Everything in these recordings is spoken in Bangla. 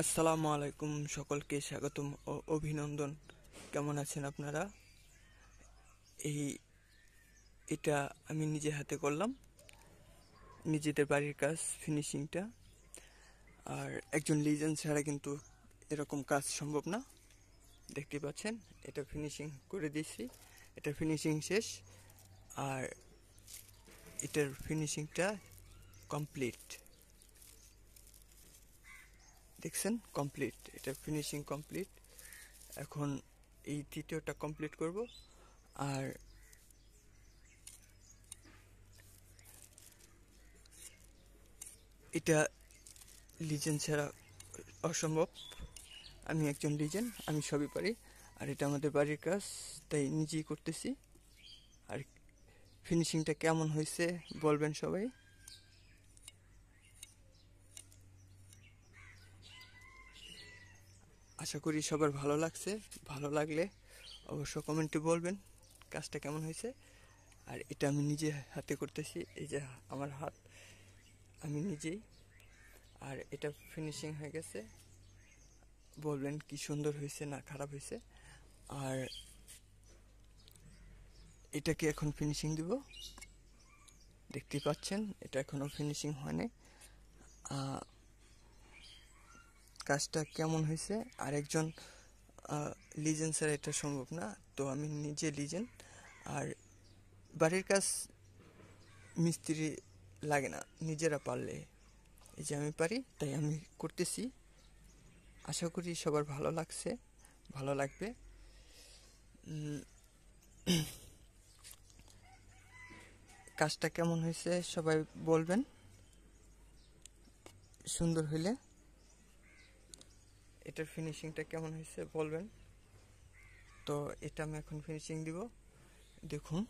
আসসালামু আলাইকুম, সকলকে স্বাগতম ও অভিনন্দন। কেমন আছেন আপনারা? এই এটা আমি নিজে হাতে করলাম, নিজেদের বাড়ির কাজ ফিনিশিংটা। আর একজন লিজেন্ড ছাড়া কিন্তু এরকম কাজ সম্ভব না। দেখতে পাচ্ছেন, এটা ফিনিশিং করে দিয়েছি, এটা ফিনিশিং শেষ। আর এটার ফিনিশিংটা কমপ্লিট, দেখছেন? কমপ্লিট, এটা ফিনিশিং কমপ্লিট। এখন এই তৃতীয়টা কমপ্লিট করব। আর এটা লিজেন্ড ছাড়া অসম্ভব। আমি একজন লিজেন্ড, আমি সবই পারি। আর এটা আমাদের বাড়ির কাজ, তাই নিজেই করতেছি। আর ফিনিশিংটা কেমন হয়েছে বলবেন সবাই। আশা করি সবার ভালো লাগছে। ভালো লাগলে অবশ্য কমেন্টে বলবেন কাজটা কেমন হয়েছে। আর এটা আমি নিজে হাতে করতেছি, এই যে আমার হাত, আমি নিজেই। আর এটা ফিনিশিং হয়ে গেছে, বলবেন কি সুন্দর হয়েছে না খারাপ হয়েছে। আর এটাকে এখন ফিনিশিং দিব। দেখতে পাচ্ছেন, এটা এখনো ফিনিশিং হয়নি। কাজটা কেমন হয়েছে আরেকজন লিজেন্ড স্যার, এটা সম্ভব না, তো আমি নিজে লিজেন্ড। আর বাড়ির কাজ মিস্ত্রি লাগে না, নিজেরা পারলে। এই যে আমি পারি, তাই আমি করতেছি। আশা করি সবার ভালো লাগছে, ভালো লাগবে। কাজটা কেমন হয়েছে সবাই বলবেন, সুন্দর হইলে। এটার ফিনিশিংটা কেমন হয়েছে বলবেন। তো এটা আমি এখন ফিনিশিং দিব, দেখুন,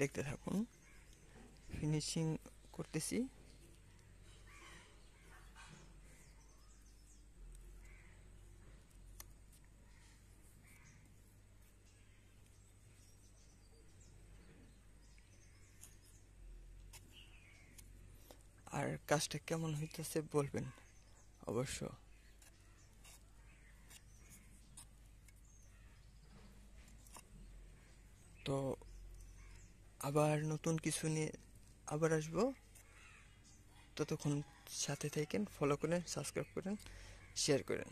দেখতে থাকুন। ফিনিশিং করতেছি। আর কাজটা কেমন হইতেছে বলবেন অবশ্য। তো আবার নতুন কিছু নিয়ে আবার আসবো। ততক্ষণ সাথে থাকেন, ফলো করেন, সাবস্ক্রাইব করেন, শেয়ার করেন।